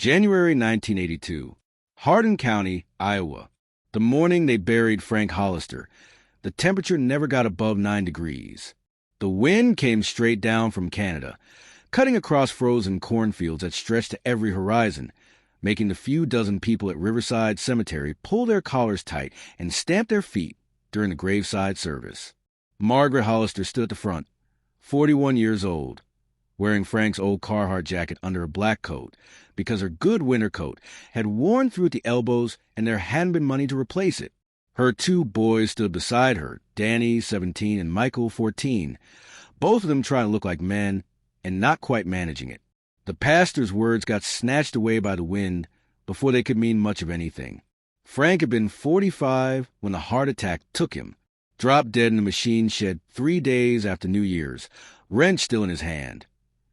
January 1982. Hardin County, Iowa. The morning they buried Frank Hollister, the temperature never got above 9 degrees. The wind came straight down from Canada, cutting across frozen cornfields that stretched to every horizon, making the few dozen people at Riverside Cemetery pull their collars tight and stamp their feet during the graveside service. Margaret Hollister stood at the front, 41 years old, wearing Frank's old Carhartt jacket under a black coat because her good winter coat had worn through at the elbows and there hadn't been money to replace it. Her two boys stood beside her, Danny, 17, and Michael, 14, both of them trying to look like men and not quite managing it. The pastor's words got snatched away by the wind before they could mean much of anything. Frank had been 45 when the heart attack took him, dropped dead in a machine shed 3 days after New Year's, wrench still in his hand.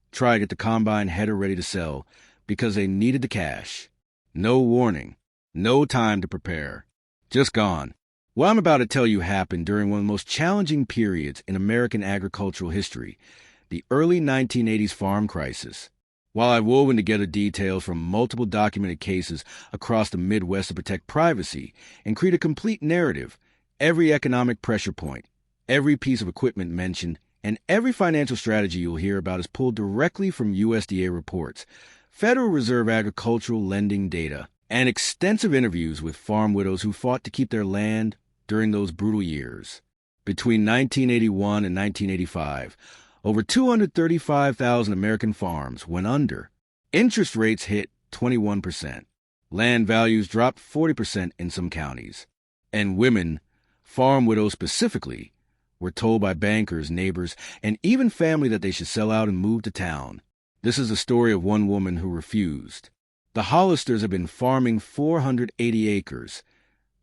Tried to get the combine header ready to sell because they needed the cash. No warning, no time to prepare. Just gone. What I'm about to tell you happened during one of the most challenging periods in American agricultural history, the early 1980s farm crisis. While I've woven together details from multiple documented cases across the Midwest to protect privacy and create a complete narrative, every economic pressure point, every piece of equipment mentioned, and every financial strategy you'll hear about is pulled directly from USDA reports, Federal Reserve agricultural lending data, and extensive interviews with farm widows who fought to keep their land during those brutal years. Between 1981 and 1985, over 235,000 American farms went under. Interest rates hit 21%. Land values dropped 40% in some counties. And women, farm widows specifically, were told by bankers, neighbors, and even family that they should sell out and move to town. This is the story of one woman who refused. The Hollisters have been farming 480 acres.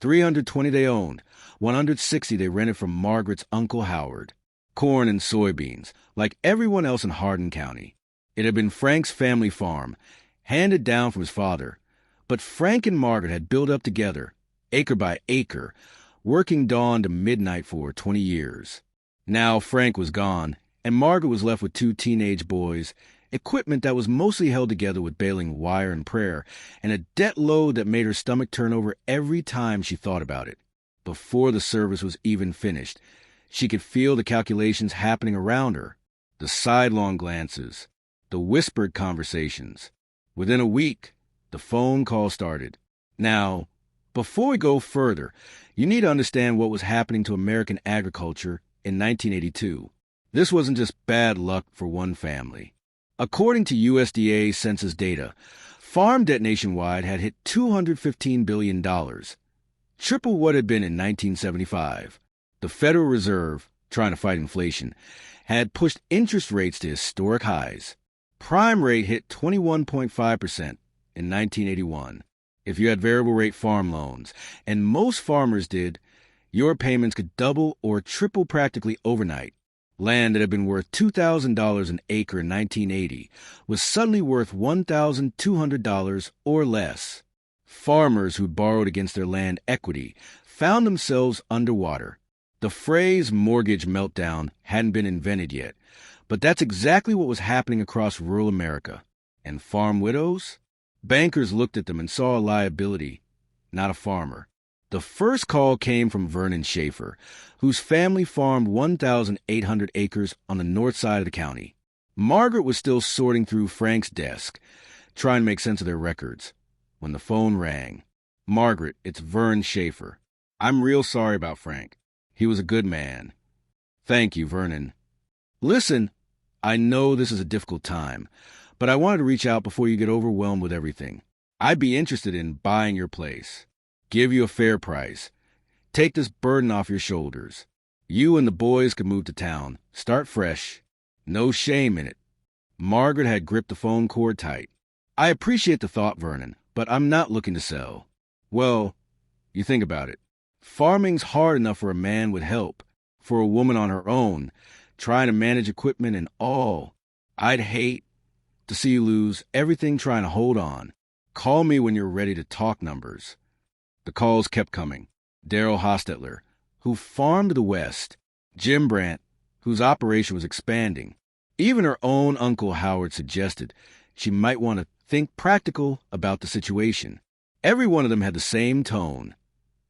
320 they owned, 160 they rented from Margaret's Uncle Howard. Corn and soybeans, like everyone else in Hardin County. It had been Frank's family farm, handed down from his father, but Frank and Margaret had built up together, acre by acre, working dawn to midnight for 20 years. Now Frank was gone, and Margaret was left with 2 teenage boys, equipment that was mostly held together with baling wire and prayer, and a debt load that made her stomach turn over every time she thought about it. Before the service was even finished, she could feel the calculations happening around her, the sidelong glances, the whispered conversations. Within a week, the phone call started. Now, before we go further, you need to understand what was happening to American agriculture in 1982. This wasn't just bad luck for one family. According to USDA census data, farm debt nationwide had hit $215 billion, triple what it had been in 1975. The Federal Reserve, trying to fight inflation, had pushed interest rates to historic highs. Prime rate hit 21.5% in 1981. If you had variable rate farm loans, and most farmers did, your payments could double or triple practically overnight. Land that had been worth $2,000 an acre in 1980 was suddenly worth $1,200 or less. Farmers who borrowed against their land equity found themselves underwater. The phrase mortgage meltdown hadn't been invented yet, but that's exactly what was happening across rural America. And farm widows? Bankers looked at them and saw a liability, not a farmer. The first call came from Vernon Schaefer, whose family farmed 1,800 acres on the north side of the county. Margaret was still sorting through Frank's desk, trying to make sense of their records, when the phone rang. "Margaret, it's Vern Schaefer. I'm real sorry about Frank. He was a good man." "Thank you, Vernon. Listen, I know this is a difficult time, but I wanted to reach out before you get overwhelmed with everything. I'd be interested in buying your place. Give you a fair price. Take this burden off your shoulders. You and the boys can move to town. Start fresh. No shame in it." Margaret had gripped the phone cord tight. "I appreciate the thought, Vernon, but I'm not looking to sell." "Well, you think about it. Farming's hard enough for a man with help, for a woman on her own, trying to manage equipment and all. I'd hate to see you lose everything trying to hold on. Call me when you're ready to talk numbers." The calls kept coming. Darrell Hostetler, who farmed the West. Jim Brandt, whose operation was expanding. Even her own Uncle Howard suggested she might want to think practical about the situation. Every one of them had the same tone.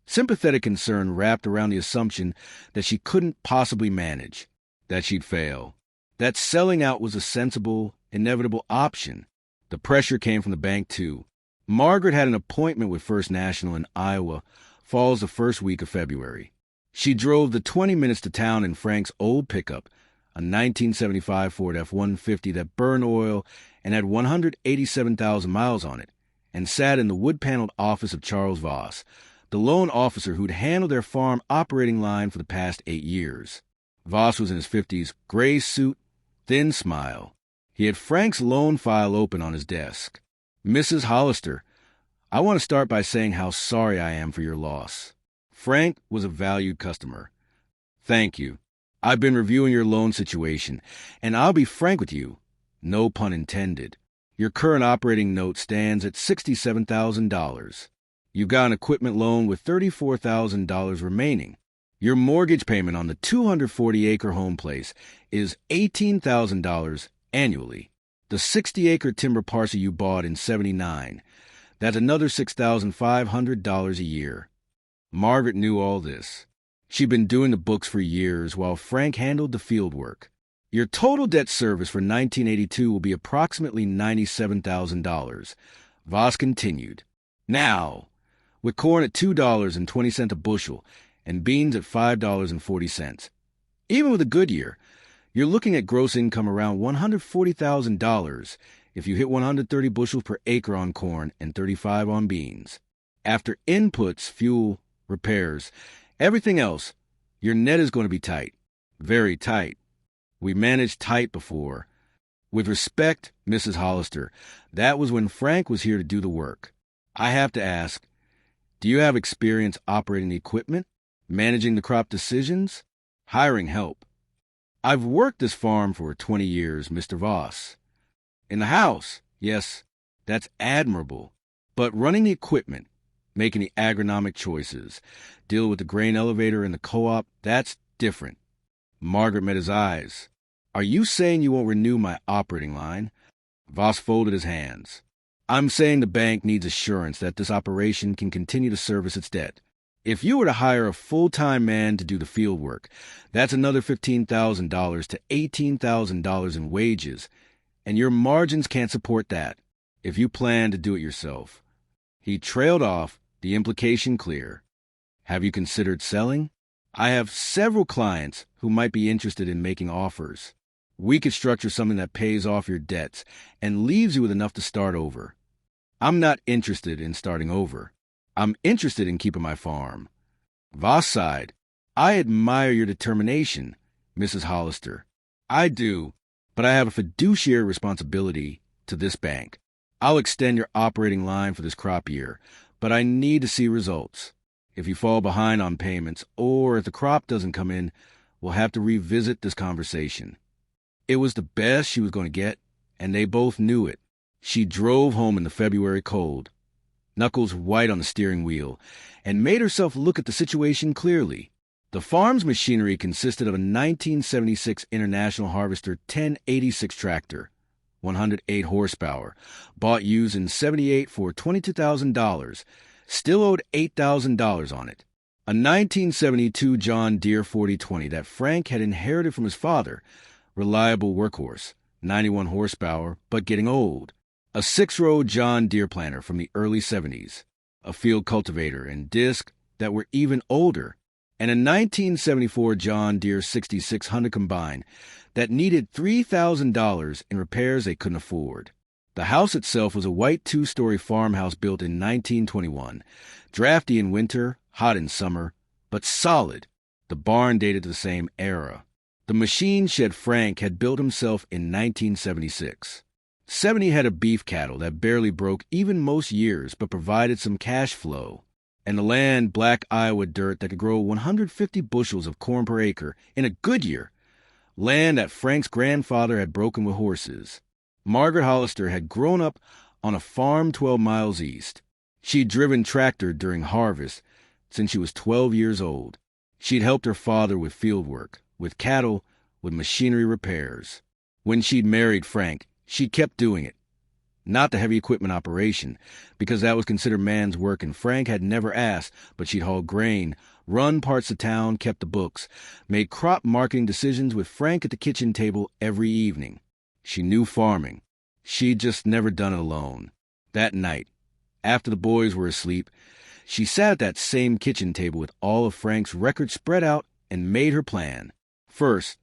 Sympathetic concern wrapped around the assumption that she couldn't possibly manage, that she'd fail, that selling out was a sensible, inevitable option. The pressure came from the bank, too. Margaret had an appointment with First National in Iowa, falls the first week of February. She drove the 20 minutes to town in Frank's old pickup, a 1975 Ford F-150 that burned oil and had 187,000 miles on it, and sat in the wood-paneled office of Charles Voss, the lone officer who'd handled their farm operating line for the past 8 years. Voss was in his 50s, gray suit, thin smile. He had Frank's loan file open on his desk. "Mrs. Hollister, I want to start by saying how sorry I am for your loss. Frank was a valued customer. Thank you. I've been reviewing your loan situation, and I'll be frank with you, no pun intended. Your current operating note stands at $67,000. You've got an equipment loan with $34,000 remaining. Your mortgage payment on the 240-acre home place is $18,000 annually. The 60-acre timber parcel you bought in '79, that's another $6,500 a year." Margaret knew all this. She'd been doing the books for years while Frank handled the field work. "Your total debt service for 1982 will be approximately $97,000. Voss continued. "Now, with corn at $2.20 a bushel and beans at $5.40. Even with a good year, you're looking at gross income around $140,000 if you hit 130 bushels per acre on corn and 35 on beans. After inputs, fuel, repairs, everything else, your net is going to be tight. Very tight. We managed tight before. With respect, Mrs. Hollister, that was when Frank was here to do the work. I have to ask, do you have experience operating the equipment, managing the crop decisions, hiring help?" "I've worked this farm for 20 years, Mr. Voss. In the house, yes, that's admirable. But running the equipment, making the agronomic choices, dealing with the grain elevator and the co-op, that's different." Margaret met his eyes. "Are you saying you won't renew my operating line?" Voss folded his hands. "I'm saying the bank needs assurance that this operation can continue to service its debt. If you were to hire a full-time man to do the field work, that's another $15,000 to $18,000 in wages, and your margins can't support that if you plan to do it yourself." He trailed off, the implication clear. "Have you considered selling? I have several clients who might be interested in making offers. We could structure something that pays off your debts and leaves you with enough to start over." "I'm not interested in starting over. I'm interested in keeping my farm." Voss sighed. "I admire your determination, Mrs. Hollister. I do, but I have a fiduciary responsibility to this bank. I'll extend your operating line for this crop year, but I need to see results. If you fall behind on payments, or if the crop doesn't come in, we'll have to revisit this conversation." It was the best she was going to get, and they both knew it. She drove home in the February cold, knuckles white on the steering wheel, and made herself look at the situation clearly. The farm's machinery consisted of a 1976 International Harvester 1086 tractor, 108 horsepower, bought used in '78 for $22,000, still owed $8,000 on it. A 1972 John Deere 4020 that Frank had inherited from his father, reliable workhorse, 91 horsepower, but getting old. A 6-row John Deere planter from the early '70s, a field cultivator and disc that were even older, and a 1974 John Deere 6600 combine that needed $3,000 in repairs they couldn't afford. The house itself was a white 2-story farmhouse built in 1921, drafty in winter, hot in summer, but solid. The barn dated to the same era. The machine shed Frank had built himself in 1976. 70 head of beef cattle that barely broke even most years but provided some cash flow, and the land black Iowa dirt that could grow 150 bushels of corn per acre in a good year, land that Frank's grandfather had broken with horses. Margaret Hollister had grown up on a farm 12 miles east. She'd driven tractor during harvest since she was 12 years old. She'd helped her father with field work, with cattle, with machinery repairs. When she'd married Frank, she kept doing it. not the heavy equipment operation, because that was considered man's work and Frank had never asked, but she'd haul grain, run parts of town, kept the books, made crop marketing decisions with Frank at the kitchen table every evening. She knew farming. She'd just never done it alone. That night, after the boys were asleep, she sat at that same kitchen table with all of Frank's records spread out and made her plan. First,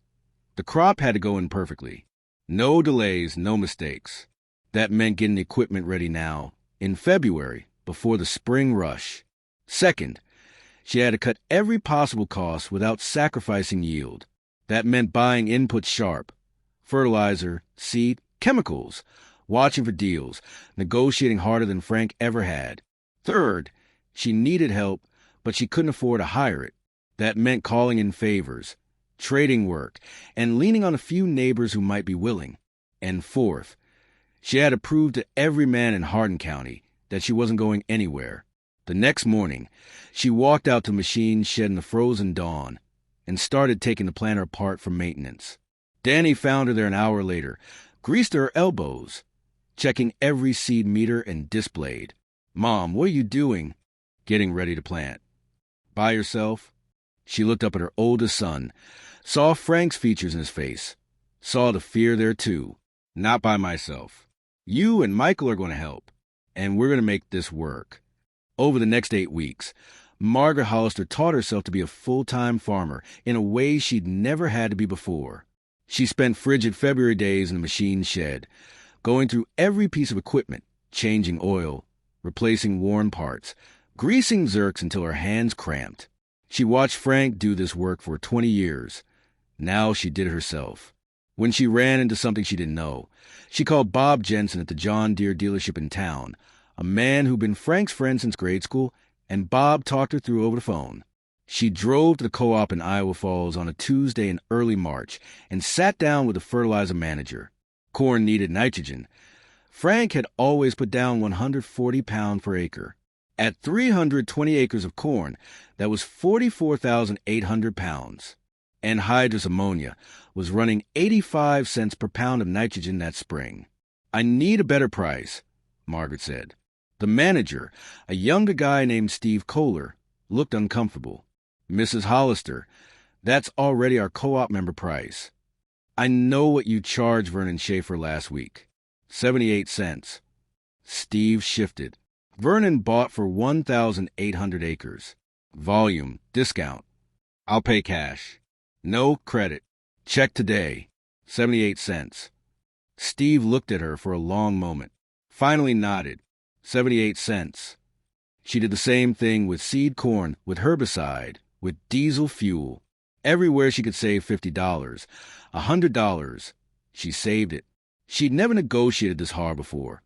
the crop had to go in perfectly. No delays, no mistakes. That meant getting the equipment ready now, in February, before the spring rush. Second, she had to cut every possible cost without sacrificing yield. That meant buying inputs sharp. Fertilizer, seed, chemicals, watching for deals, negotiating harder than Frank ever had. Third, she needed help, but she couldn't afford to hire it. That meant calling in favors, trading work, and leaning on a few neighbors who might be willing. And fourth, she had to prove to every man in Hardin County that she wasn't going anywhere. The next morning, she walked out to the machine shed in the frozen dawn and started taking the planter apart for maintenance. Danny found her there an hour later, greased her elbows, checking every seed meter and disc blade. "Mom, what are you doing?" "Getting ready to plant." "By yourself?" She looked up at her oldest son, saw Frank's features in his face, saw the fear there too. "Not by myself. You and Michael are going to help, and we're going to make this work." Over the next 8 weeks, Margaret Hollister taught herself to be a full-time farmer in a way she'd never had to be before. She spent frigid February days in the machine shed, going through every piece of equipment, changing oil, replacing worn parts, greasing zerks until her hands cramped. She watched Frank do this work for 20 years. Now she did it herself. When she ran into something she didn't know, she called Bob Jensen at the John Deere dealership in town, a man who'd been Frank's friend since grade school, and Bob talked her through over the phone. She drove to the co-op in Iowa Falls on a Tuesday in early March and sat down with the fertilizer manager. Corn needed nitrogen. Frank had always put down 140 pounds per acre. At 320 acres of corn, that was 44,800 pounds. Anhydrous ammonia was running 85 cents per pound of nitrogen that spring. "I need a better price," Margaret said. The manager, a younger guy named Steve Kohler, looked uncomfortable. "Mrs. Hollister, that's already our co-op member price." "I know what you charged Vernon Schaefer last week. 78 cents. Steve shifted. "Vernon bought for 1,800 acres. Volume, discount. I'll pay cash. No credit. Check today. 78 cents. Steve looked at her for a long moment, finally nodded. 78 cents. She did the same thing with seed corn, with herbicide, with diesel fuel. Everywhere she could save $50, $100. She saved it. She'd never negotiated this hard before.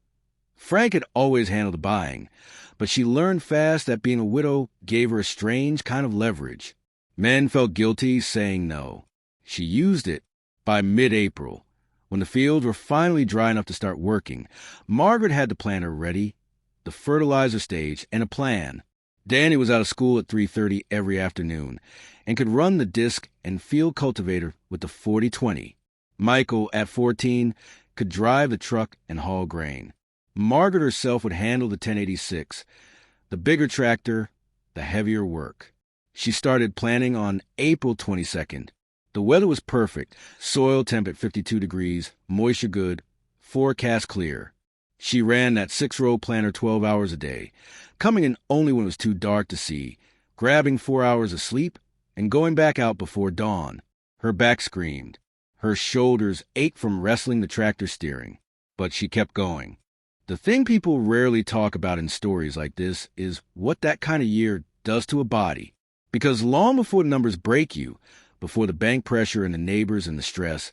Frank had always handled the buying, but she learned fast that being a widow gave her a strange kind of leverage. Men felt guilty saying no. She used it. By mid-April, when the fields were finally dry enough to start working, Margaret had the planter ready, the fertilizer stage, and a plan. Danny was out of school at 3:30 every afternoon and could run the disc and field cultivator with the 40-20. Michael, at 14, could drive the truck and haul grain. Margaret herself would handle the 1086, the bigger tractor, the heavier work. She started planting on April 22nd. The weather was perfect, soil temp at 52 degrees, moisture good, forecast clear. She ran that 6-row planter 12 hours a day, coming in only when it was too dark to see, grabbing 4 hours of sleep, and going back out before dawn. Her back screamed. Her shoulders ached from wrestling the tractor steering, but she kept going. The thing people rarely talk about in stories like this is what that kind of year does to a body. Because long before the numbers break you, before the bank pressure and the neighbors and the stress,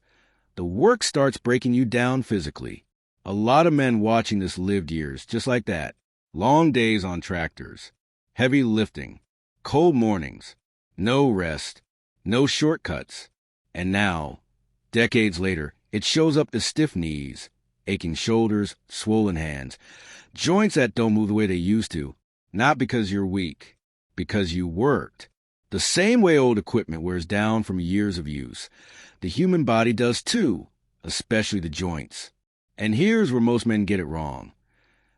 the work starts breaking you down physically. A lot of men watching this lived years just like that. Long days on tractors, heavy lifting, cold mornings, no rest, no shortcuts. And now, decades later, it shows up as stiff knees, aching shoulders, swollen hands, joints that don't move the way they used to, not because you're weak, because you worked. The same way old equipment wears down from years of use, the human body does too, especially the joints. And here's where most men get it wrong.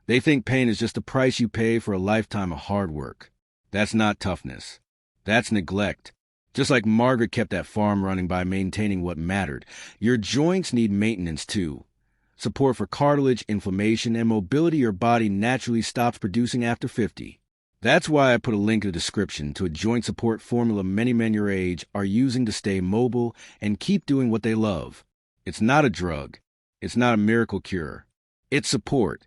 They think pain is just the price you pay for a lifetime of hard work. That's not toughness. That's neglect. Just like Margaret kept that farm running by maintaining what mattered, your joints need maintenance too. Support for cartilage, inflammation, and mobility your body naturally stops producing after 50. That's why I put a link in the description to a joint support formula many men your age are using to stay mobile and keep doing what they love. It's not a drug. It's not a miracle cure. It's support.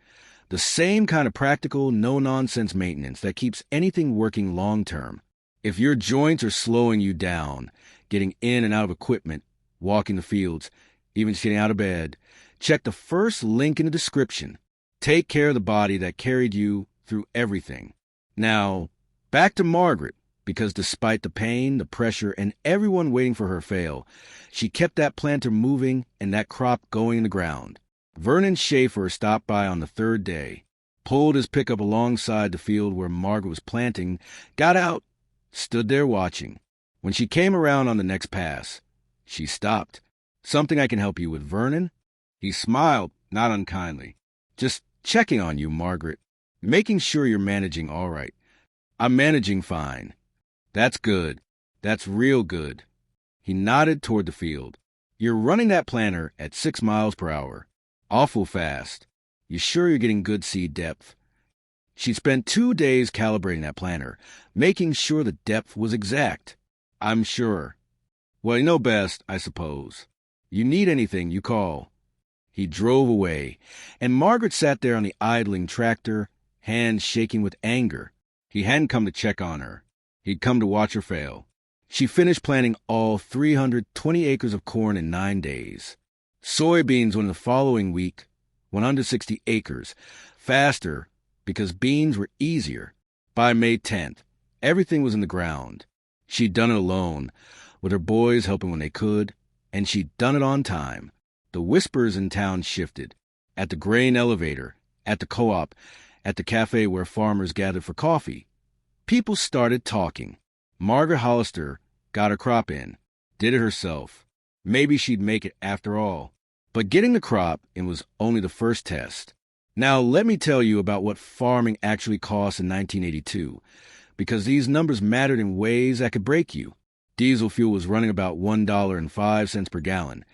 The same kind of practical, no-nonsense maintenance that keeps anything working long-term. If your joints are slowing you down, getting in and out of equipment, walking the fields, even just getting out of bed, check the first link in the description. Take care of the body that carried you through everything. Now, back to Margaret, because despite the pain, the pressure, and everyone waiting for her fail, she kept that planter moving and that crop going in the ground. Vernon Schaefer stopped by on the third day, pulled his pickup alongside the field where Margaret was planting, got out, stood there watching. When she came around on the next pass, she stopped. "Something I can help you with, Vernon?" He smiled, not unkindly. "Just checking on you, Margaret. Making sure you're managing all right." "I'm managing fine." "That's good. That's real good." He nodded toward the field. "You're running that planter at 6 miles per hour. Awful fast. You sure you're getting good seed depth?" She spent 2 days calibrating that planter, making sure the depth was exact. "I'm sure." "Well, you know best, I suppose. You need anything, you call." He drove away, and Margaret sat there on the idling tractor, hands shaking with anger. He hadn't come to check on her. He'd come to watch her fail. She finished planting all 320 acres of corn in 9 days. Soybeans went in the following week, 160 acres, faster because beans were easier. By May 10th, everything was in the ground. She'd done it alone, with her boys helping when they could, and she'd done it on time. The whispers in town shifted. At the grain elevator, at the co-op, at the cafe where farmers gathered for coffee. People started talking. Margaret Hollister got her crop in, did it herself. Maybe she'd make it after all. But getting the crop in was only the first test. Now let me tell you about what farming actually cost in 1982, because these numbers mattered in ways that could break you. Diesel fuel was running about $1.05 per gallon.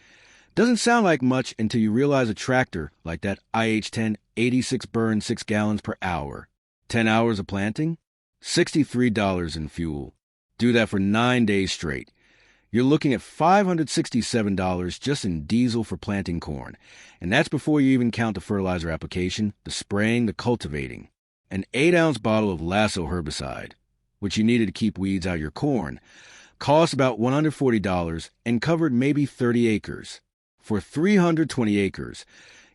Doesn't sound like much until you realize a tractor like that IH-10 86 burned 6 gallons per hour. 10 hours of planting? $63 in fuel. Do that for 9 days straight. You're looking at $567 just in diesel for planting corn. And that's before you even count the fertilizer application, the spraying, the cultivating. An 8-ounce bottle of Lasso herbicide, which you needed to keep weeds out of your corn, cost about $140 and covered maybe 30 acres. For 320 acres,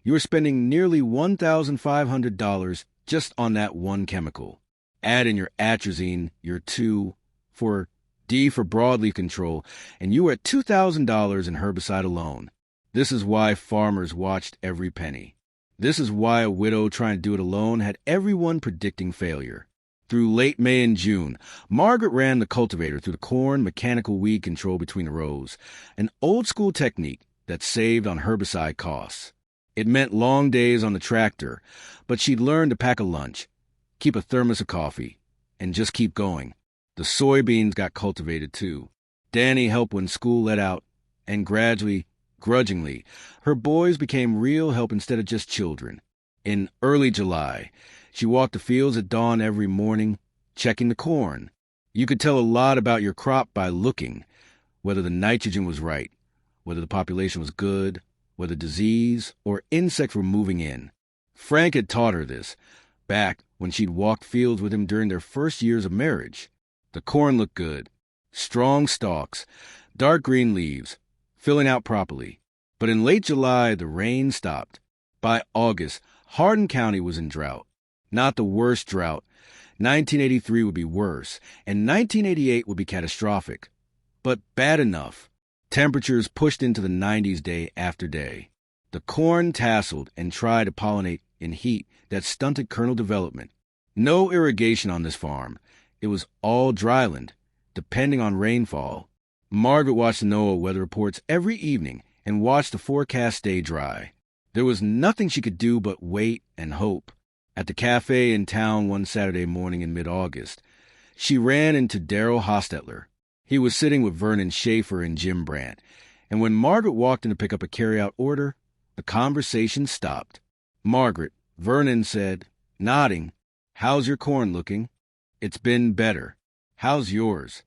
you were spending nearly $1,500 just on that one chemical. Add in your atrazine, your 2, for D for broadleaf control, and you were at $2,000 in herbicide alone. This is why farmers watched every penny. This is why a widow trying to do it alone had everyone predicting failure. Through late May and June, Margaret ran the cultivator through the corn mechanical weed control between the rows, an old-school technique that saved on herbicide costs. It meant long days on the tractor, but she'd learned to pack a lunch, keep a thermos of coffee, and just keep going. The soybeans got cultivated too. Danny helped when school let out, and gradually, grudgingly, her boys became real help instead of just children. In early July, she walked the fields at dawn every morning, checking the corn. You could tell a lot about your crop by looking, whether the nitrogen was right, whether the population was good, whether disease or insects were moving in. Frank had taught her this, back when she'd walked fields with him during their first years of marriage. The corn looked good. Strong stalks, dark green leaves, filling out properly. But in late July, the rain stopped. By August, Hardin County was in drought. Not the worst drought. 1983 would be worse, and 1988 would be catastrophic. But bad enough. Temperatures pushed into the 90s day after day. The corn tasseled and tried to pollinate in heat that stunted kernel development. No irrigation on this farm. It was all dryland, depending on rainfall. Margaret watched the NOAA weather reports every evening and watched the forecast stay dry. There was nothing she could do but wait and hope. At the cafe in town one Saturday morning in mid-August, she ran into Darrell Hostetler. He was sitting with Vernon Schaefer and Jim Brandt, and when Margaret walked in to pick up a carry-out order, the conversation stopped. "Margaret," Vernon said, nodding, "how's your corn looking?" "It's been better. How's yours?"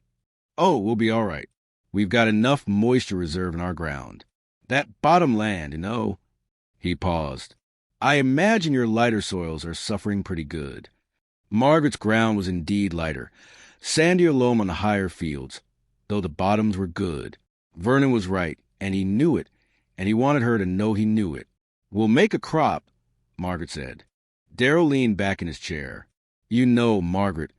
"Oh, we'll be all right. We've got enough moisture reserve in our ground. That bottom land, you know." He paused. "I imagine your lighter soils are suffering pretty good." Margaret's ground was indeed lighter, sandier loam on the higher fields, though the bottoms were good. Vernon was right, and he knew it, and he wanted her to know he knew it. "We'll make a crop," Margaret said. Darrell leaned back in his chair. "You know, Margaret,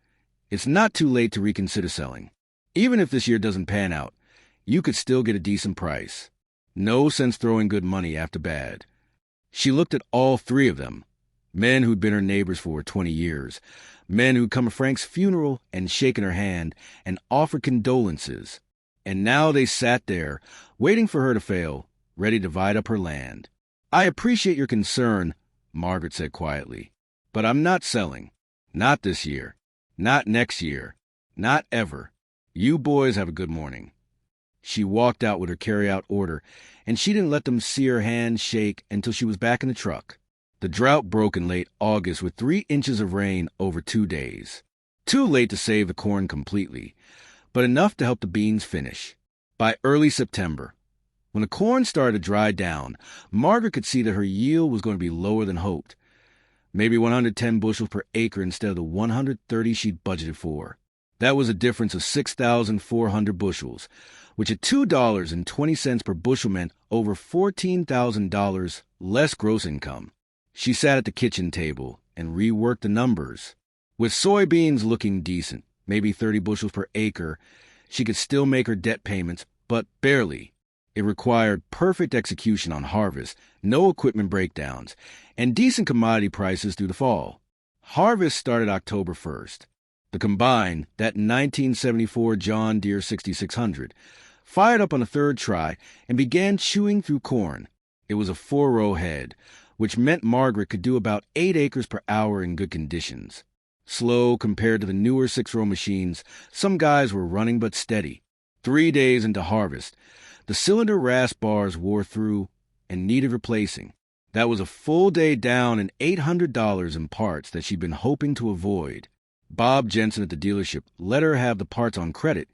it's not too late to reconsider selling. Even if this year doesn't pan out, you could still get a decent price. No sense throwing good money after bad." She looked at all three of them, men who'd been her neighbors for 20 years, men who'd come to Frank's funeral and shaken her hand and offered condolences. And now they sat there, waiting for her to fail, ready to divide up her land. "I appreciate your concern," Margaret said quietly, "but I'm not selling. Not this year. Not next year. Not ever. You boys have a good morning." She walked out with her carry-out order, and she didn't let them see her hand shake until she was back in the truck. The drought broke in late August with 3 inches of rain over 2 days. Too late to save the corn completely, but enough to help the beans finish. By early September, when the corn started to dry down, Margaret could see that her yield was going to be lower than hoped. Maybe 110 bushels per acre instead of the 130 she'd budgeted for. That was a difference of 6,400 bushels, which at $2.20 per bushel meant over $14,000 less gross income. She sat at the kitchen table and reworked the numbers. With soybeans looking decent, maybe 30 bushels per acre, she could still make her debt payments, but barely. It required perfect execution on harvest, no equipment breakdowns, and decent commodity prices through the fall. Harvest started October 1st. The combine, that 1974 John Deere 6600, fired up on the third try and began chewing through corn. It was a 4-row head, which meant Margaret could do about 8 acres per hour in good conditions. Slow compared to the newer 6-row machines, some guys were running but steady. 3 days into harvest, the cylinder rasp bars wore through and needed replacing. That was a full day down and $800 in parts that she'd been hoping to avoid. Bob Jensen at the dealership let her have the parts on credit,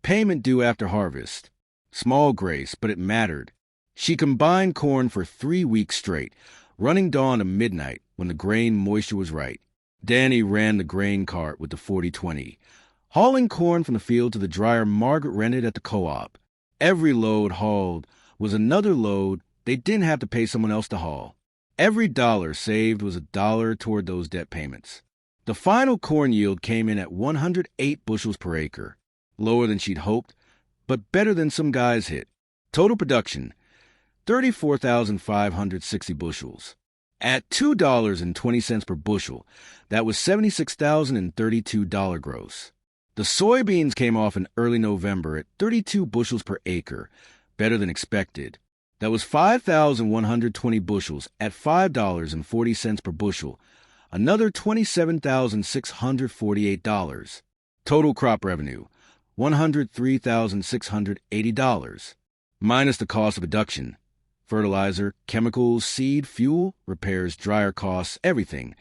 payment due after harvest. Small grace, but it mattered. She combined corn for 3 weeks straight, running dawn to midnight when the grain moisture was right. Danny ran the grain cart with the 40/20. Hauling corn from the field to the dryer Margaret rented at the co-op. Every load hauled was another load they didn't have to pay someone else to haul. Every dollar saved was a dollar toward those debt payments. The final corn yield came in at 108 bushels per acre, lower than she'd hoped, but better than some guys hit. Total production, 34,560 bushels. At $2.20 per bushel, that was $76,032 gross. The soybeans came off in early November at 32 bushels per acre, better than expected. That was 5,120 bushels at $5.40 per bushel, another $27,648. Total crop revenue, $103,680. Minus the cost of production, fertilizer, chemicals, seed, fuel, repairs, dryer costs, everything.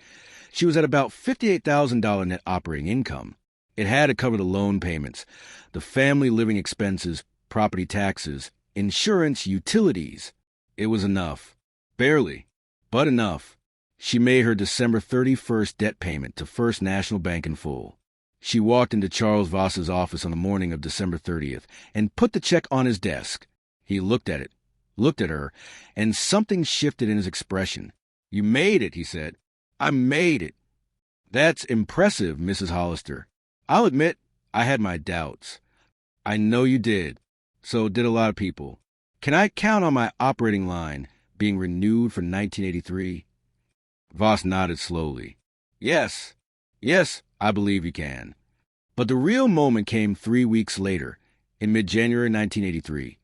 She was at about $58,000 net operating income. It had to cover the loan payments, the family living expenses, property taxes, insurance, utilities. It was enough. Barely, but enough. She made her December 31st debt payment to First National Bank in full. She walked into Charles Voss's office on the morning of December 30th and put the check on his desk. He looked at it, looked at her, and something shifted in his expression. "You made it," he said. "I made it." "That's impressive, Mrs. Hollister. I'll admit I had my doubts." "I know you did. So did a lot of people. Can I count on my operating line being renewed for 1983? Voss nodded slowly. Yes, I believe you can. But the real moment came 3 weeks later, in mid-January 1983,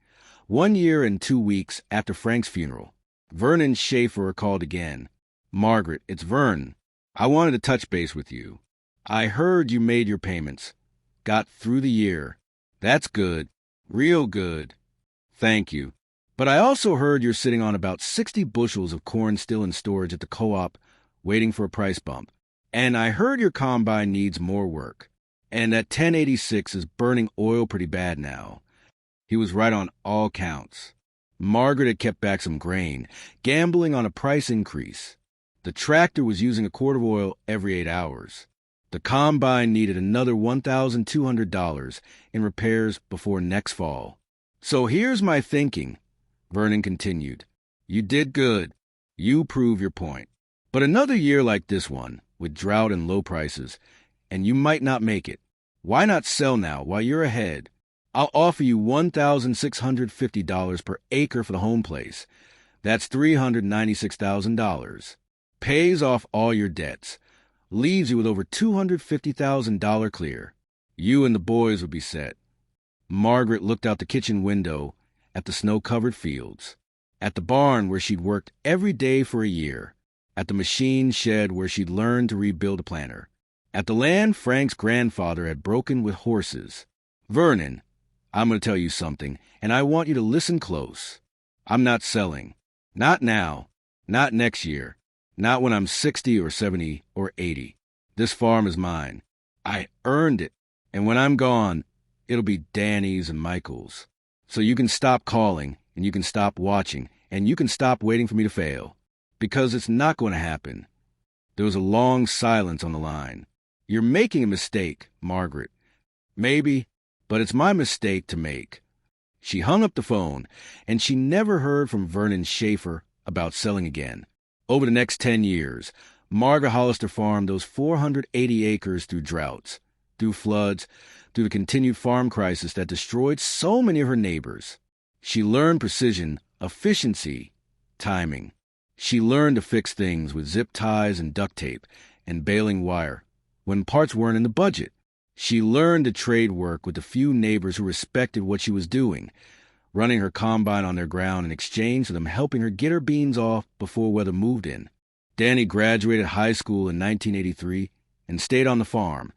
1 year and 2 weeks after Frank's funeral. Vernon Schaefer called again. Margaret, it's Vern. I wanted to touch base with you. I heard you made your payments. Got through the year. That's good. Real good. Thank you. But I also heard you're sitting on about 60 bushels of corn still in storage at the co-op, waiting for a price bump. And I heard your combine needs more work. And that 1086 is burning oil pretty bad now. He was right on all counts. Margaret had kept back some grain, gambling on a price increase. The tractor was using a quart of oil every 8 hours. The combine needed another $1,200 in repairs before next fall. So here's my thinking, Vernon continued. You did good. You prove your point. But another year like this one, with drought and low prices, and you might not make it. Why not sell now while you're ahead? I'll offer you $1,650 per acre for the home place. That's $396,000. Pays off all your debts. Leaves you with over $250,000 clear. You and the boys would be set. Margaret looked out the kitchen window at the snow-covered fields, at the barn where she'd worked every day for a year, at the machine shed where she'd learned to rebuild a planter, at the land Frank's grandfather had broken with horses. Vernon, I'm going to tell you something, and I want you to listen close. I'm not selling. Not now. Not next year. Not when I'm 60 or 70 or 80. This farm is mine. I earned it. And when I'm gone, it'll be Danny's and Michael's. So you can stop calling, and you can stop watching, and you can stop waiting for me to fail. Because it's not going to happen. There was a long silence on the line. You're making a mistake, Margaret. Maybe, but it's my mistake to make. She hung up the phone, and she never heard from Vernon Schaefer about selling again. Over the next 10 years, Margaret Hollister farmed those 480 acres through droughts, through floods, through the continued farm crisis that destroyed so many of her neighbors. She learned precision, efficiency, timing. She learned to fix things with zip ties and duct tape and baling wire when parts weren't in the budget. She learned to trade work with the few neighbors who respected what she was doing, running her combine on their ground in exchange for them helping her get her beans off before weather moved in. Danny graduated high school in 1983 and stayed on the farm,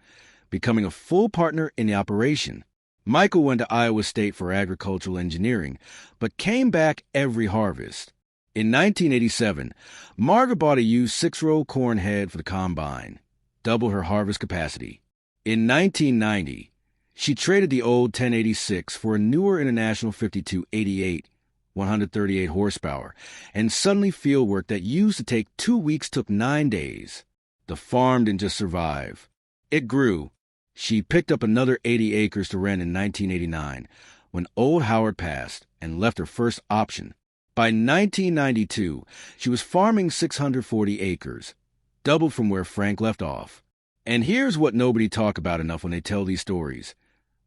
becoming a full partner in the operation. Michael went to Iowa State for agricultural engineering, but came back every harvest. In 1987, Margaret bought a used 6-row corn head for the combine, double her harvest capacity. In 1990, she traded the old 1086 for a newer International 5288, 138 horsepower, and suddenly fieldwork that used to take 2 weeks took 9 days. The farm didn't just survive. It grew. She picked up another 80 acres to rent in 1989 when old Howard passed and left her first option. By 1992, she was farming 640 acres, doubled from where Frank left off. And here's what nobody talk about enough when they tell these stories.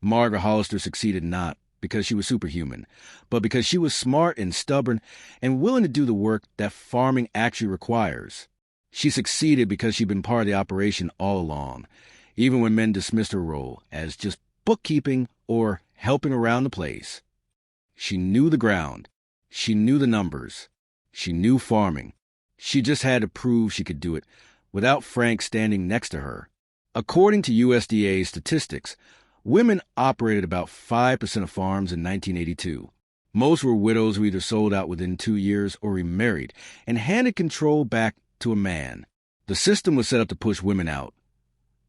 Margaret Hollister succeeded not because she was superhuman, but because she was smart and stubborn and willing to do the work that farming actually requires. She succeeded because she'd been part of the operation all along, even when men dismissed her role as just bookkeeping or helping around the place. She knew the ground. She knew the numbers. She knew farming. She just had to prove she could do it without Frank standing next to her. According to USDA statistics, women operated about 5% of farms in 1982. Most were widows who either sold out within 2 years or remarried and handed control back to a man. The system was set up to push women out.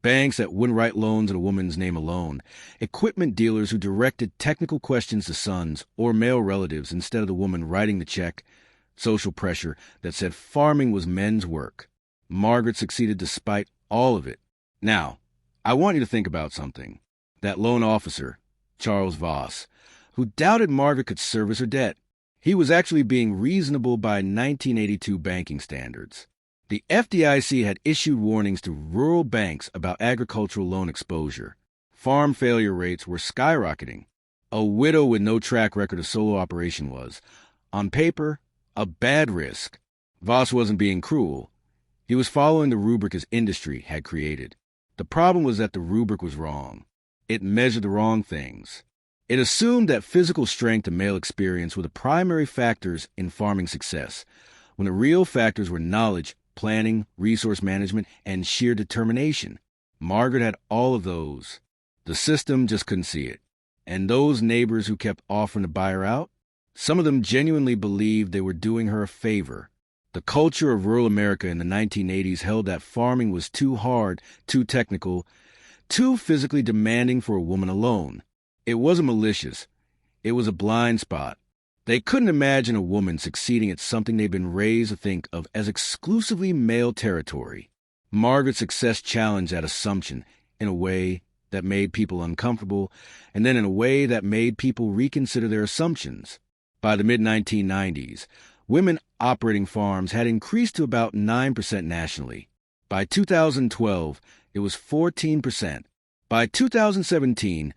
Banks that wouldn't write loans in a woman's name alone, equipment dealers who directed technical questions to sons or male relatives instead of the woman writing the check, social pressure that said farming was men's work. Margaret succeeded despite all of it. Now, I want you to think about something. That loan officer, Charles Voss, who doubted Margaret could service her debt. He was actually being reasonable by 1982 banking standards. The FDIC had issued warnings to rural banks about agricultural loan exposure. Farm failure rates were skyrocketing. A widow with no track record of solo operation was, on paper, a bad risk. Voss wasn't being cruel. He was following the rubric his industry had created. The problem was that the rubric was wrong. It measured the wrong things. It assumed that physical strength and male experience were the primary factors in farming success, when the real factors were knowledge, planning, resource management, and sheer determination. Margaret had all of those. The system just couldn't see it. And those neighbors who kept offering to buy her out, some of them genuinely believed they were doing her a favor. The culture of rural America in the 1980s held that farming was too hard, too technical, too physically demanding for a woman alone. It wasn't malicious. It was a blind spot. They couldn't imagine a woman succeeding at something they'd been raised to think of as exclusively male territory. Margaret's success challenged that assumption in a way that made people uncomfortable, and then in a way that made people reconsider their assumptions. By the mid-1990s, women operating farms had increased to about 9% nationally. By 2012, it was 14%. By 2017,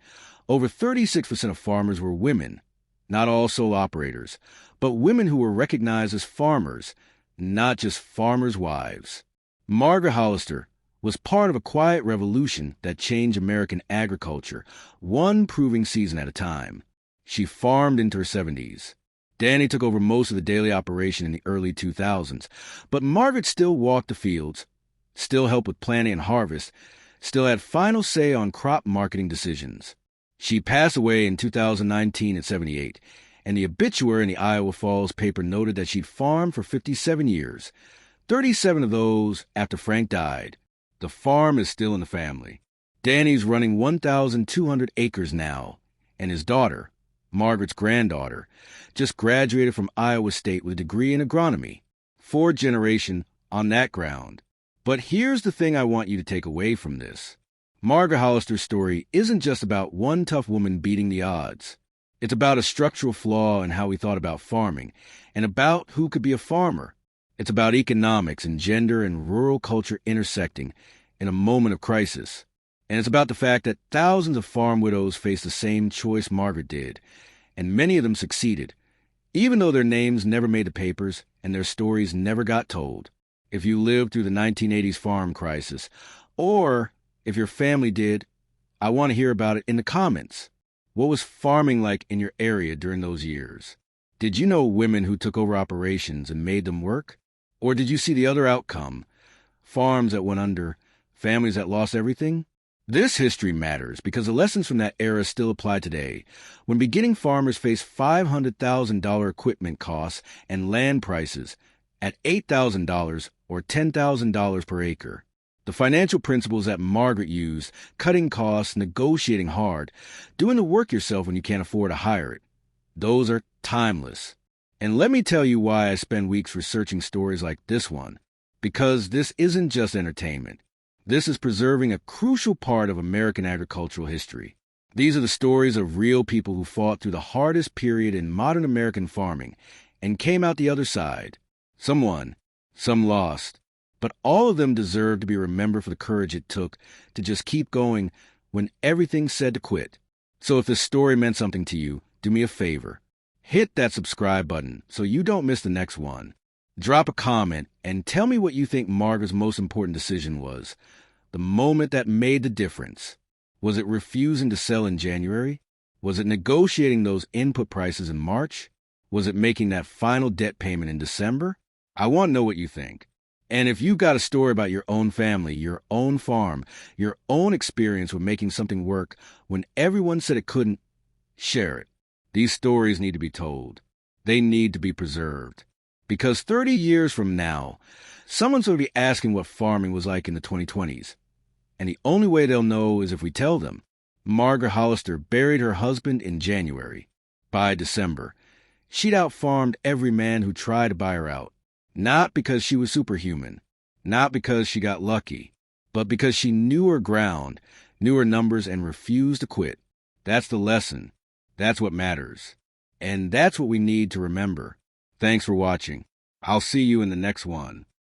over 36% of farmers were women, not all sole operators, but women who were recognized as farmers, not just farmers' wives. Margaret Hollister was part of a quiet revolution that changed American agriculture, one proving season at a time. She farmed into her 70s. Danny took over most of the daily operation in the early 2000s, but Margaret still walked the fields, still helped with planting and harvest, still had final say on crop marketing decisions. She passed away in 2019 at 78, and the obituary in the Iowa Falls paper noted that she'd farmed for 57 years, 37 of those after Frank died. The farm is still in the family. Danny's running 1,200 acres now, and his daughter, Margaret's granddaughter, just graduated from Iowa State with a degree in agronomy. 4th generation on that ground. But here's the thing I want you to take away from this. Margaret Hollister's story isn't just about one tough woman beating the odds. It's about a structural flaw in how we thought about farming, and about who could be a farmer. It's about economics and gender and rural culture intersecting in a moment of crisis. And it's about the fact that thousands of farm widows faced the same choice Margaret did, and many of them succeeded, even though their names never made the papers and their stories never got told. If you lived through the 1980s farm crisis, or if your family did, I want to hear about it in the comments. What was farming like in your area during those years? Did you know women who took over operations and made them work? Or did you see the other outcome? Farms that went under, families that lost everything? This history matters because the lessons from that era still apply today, when beginning farmers face $500,000 equipment costs and land prices at $8,000 or $10,000 per acre. The financial principles that Margaret used, cutting costs, negotiating hard, doing the work yourself when you can't afford to hire it, those are timeless. And let me tell you why I spend weeks researching stories like this one. Because this isn't just entertainment. This is preserving a crucial part of American agricultural history. These are the stories of real people who fought through the hardest period in modern American farming and came out the other side. Some won, some lost. But all of them deserve to be remembered for the courage it took to just keep going when everything said to quit. So if this story meant something to you, do me a favor. Hit that subscribe button so you don't miss the next one. Drop a comment and tell me what you think Margaret's most important decision was. The moment that made the difference. Was it refusing to sell in January? Was it negotiating those input prices in March? Was it making that final debt payment in December? I want to know what you think. And if you've got a story about your own family, your own farm, your own experience with making something work when everyone said it couldn't, share it. These stories need to be told. They need to be preserved. Because 30 years from now, someone's going to be asking what farming was like in the 2020s. And the only way they'll know is if we tell them. Margaret Hollister buried her husband in January. By December, she'd out-farmed every man who tried to buy her out. Not because she was superhuman, not because she got lucky, but because she knew her ground, knew her numbers, and refused to quit. That's the lesson. That's what matters. And that's what we need to remember. Thanks for watching. I'll see you in the next one.